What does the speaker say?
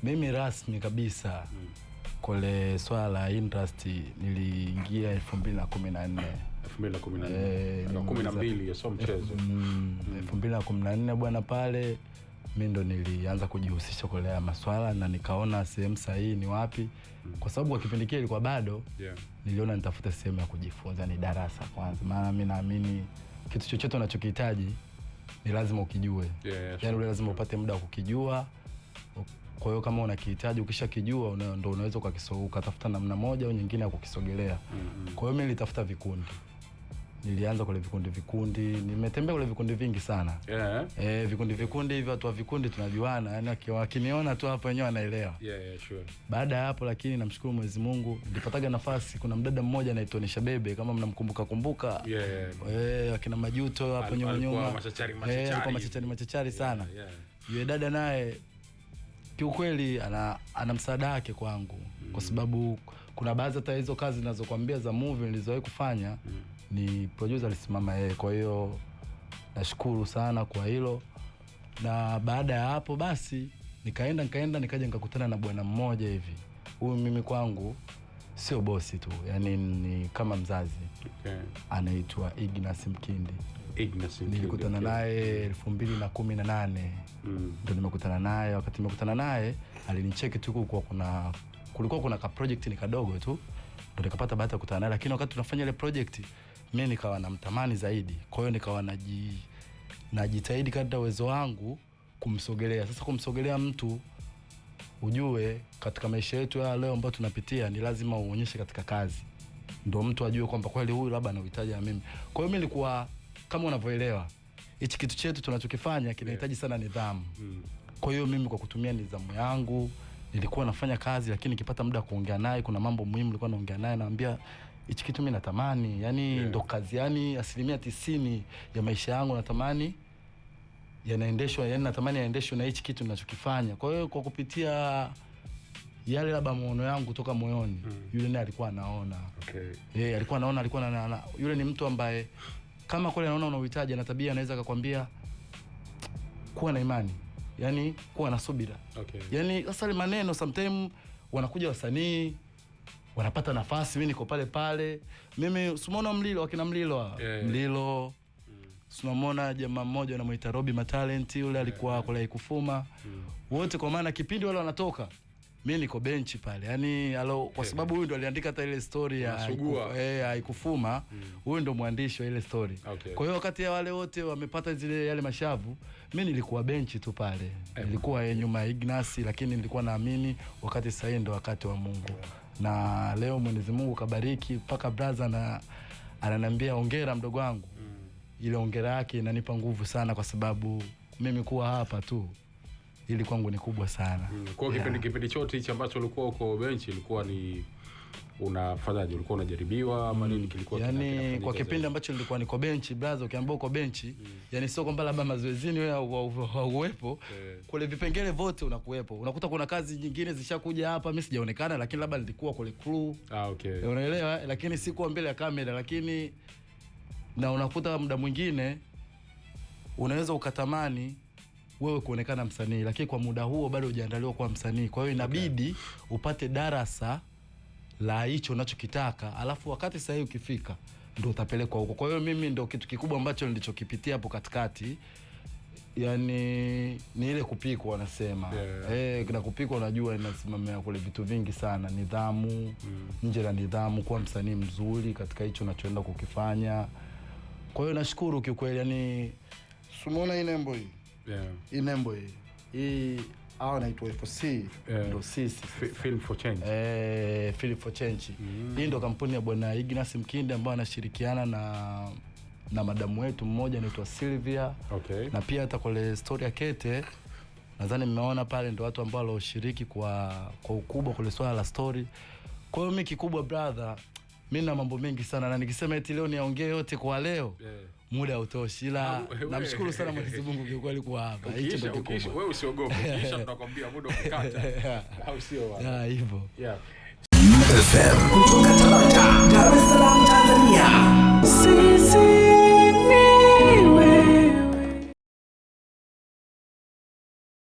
Mimi rasmi kabisa kule swala la industry niliingia 2014. 2014. 12 sio mchezo. 2014 bwana, pale mimi ndo nilianza kujihusisha kule maswala na nikaona sehemu sahihi ni wapi. Kwa sababu kwa kipindi kile ilikuwa bado niliona nitafuta sehemu ya kujifunza, ni darasa kwanza. Maana mimi naamini kitu chochote unachokihitaji ni lazima ukijue. Yaani lazima upate muda wa kukijua. Kwa hiyo kama unakihitaji ukishakijua ndio unaweza ukatafuta namna moja au nyingine ya kukisogelea. Kwa hiyo mimi nilitafuta vikundi. Nilianza kule vikundi, nimetembea kule vikundi vingi sana. Vikundi hivi, watu wa vikundi tunajuana, yani wakiniona tu hapo wenyewe wanaelewa. Sure. Baada ya hapo lakini namshukuru Mwenyezi Mungu, nilipataga nafasi, kuna mdada mmoja anaitwa Nisha Bebe, kama mnamkumbuka. Akina Majuto hapo nyuma. Alikuwa machachari sana. Yule dada naye kiukweli ana msaada wake kwangu. Kwa sababu kuna baadhi hata hizo kazi ninazokuambia za movie nilizowahi kufanya ni producer alisimama yeye. Kwa hiyo nashukuru sana kwa hilo. Na baada ya hapo basi nikaja nikakutana na bwana mmoja hivi. Huyu mimi kwangu sio bosi tu, yani ni kama mzazi. Anaitwa Ignas Mkindi. Nilikutana naye 2018. Ndio nimekutana naye. Wakati nimekutana naye alinicheki tu kulikuwa kuna ka project ni kadogo tu. Ndio nikapata bahati ya kukutana naye, lakini wakati tunafanya ile project mimi nikawa namtamani zaidi. Kwa hiyo nikawa najitahidi kadri uwezo wangu kumsogelea. Sasa kumsogelea mtu, ujue katika maisha yetu ya leo ambayo tunapitia ni lazima uonyeshe katika kazi. Ndio mtu ajue kwamba kweli huyu labda anahitaji na mimi. Kwa hiyo mimi nilikuwa kama unavyoelewa, hichi kitu chetu tunachokifanya kinahitaji sana nidhamu. Kwa hiyo mimi kwa kutumia nidhamu yangu nilikuwa nafanya kazi, lakini nikipata muda kuongea naye, kuna mambo muhimu nilikuwa naongea naye, naambia hichi kitu mimi natamani, yani ndo kazi, yani 90% ya maisha yangu natamani yanaendeshwa, yani natamani yaendeshwe na hichi kitu ninachokifanya. Kwa hiyo kwa kupitia yale labda maono yangu kutoka moyoni, yule naye alikuwa anaona. Alikuwa anaona, yule ni mtu ambaye kama kweli anaona una uhitaji na tabia, anaweza akakwambia kuwa na imani, yani kuwa na subira. Yani sasa ile maneno sometimes wanakuja wasanii wanapata nafasi, mimi niko pale. Mimi simuona wakina Mlilo. Tunamwona jamaa mmoja anamuita Robi Matalent, yule alikuwa kule Ikufuma. Wote kwa maana kipindi wale wanatoka, mimi niko benchi pale. Yani kwa sababu huyu ndo aliandika hata ile story ya Ikufuma. Huyu ndo mwandishi wa ile story. Kwa hiyo wakati ya wale wote wamepata yale mashavu, mimi nilikuwa benchi tu pale. Nilikuwa nyuma ya Ignas, lakini nilikuwa naamini wakati sahihi ndo wakati wa Mungu. Na leo Mwenyezi Mungu kabariki mpaka brother ananiambia hongera mdogo wangu. Ile hongera yake inanipa nguvu sana, kwa sababu mimi kuwa hapa tu ili kwangu ni kubwa sana. Kwa kipindi chote hichi ambacho ulikuwa uko benchi, ilikuwa ni unafanyaje? Ulikuwa unajaribiwa ama nini kilikuwa yani kwa kipindi ambacho nilikuwa niko benchi, brother, ukiambia uko benchi, yani sio kwamba labda mazoezini wewe hauwepo, kule vipengele vote unakuwepo. Unakuta kuna kazi nyingine zishakuja hapa, mimi sijaonekana, lakini labda nilikuwa kule crew. Unaelewa, lakini sikuwa mbele ya kamera. Lakini na unakuta muda mwingine unaweza ukatamani wewe kuonekana msanii, lakini kwa muda huo bado hujaandaliwa kuwa msanii. Kwa hiyo inabidi upate darasa la hicho unachokitaka, alafu wakati sahihi ukifika ndio utapelekwa huko. Kwa hiyo mimi ndio kitu kikubwa ambacho nilichokipitia hapo katikati, yani ni ile kupikwa wanasema. Na kupikwa unajua inasimamia kule vitu vingi sana, nidhamu, nje na nidhamu, kuwa msanii mzuri katika hicho unachoenda kukifanya. Kwa hiyo nashukuru kiukweli, yani umeona hii nembo hii. Hii nembo hii hao naitwa FOC, ndo sisi Film for Change. Film for Change. Hii ndo kampuni ya bwana Ignas Mkindi ambaye anashirikiana na madamu wetu mmoja anaitwa Sylvia. Na pia hata kule story ya Kete nadhani mmeona pale, ndo watu ambao walioshiriki kwa ukubwa kule swala la story. Kwa hiyo mimi kikubwa brother, mimi na mambo mengi sana, na nikisema eti leo niongee yote kwa leo muda hautoshi, ila namshukuru sana Mwenyezi Mungu kwa kweli kwa hapa. Hicho ndio kikubwa. Wewe usiogope, kisha tunakwambia muda ukikata au sio? Hivyo. FM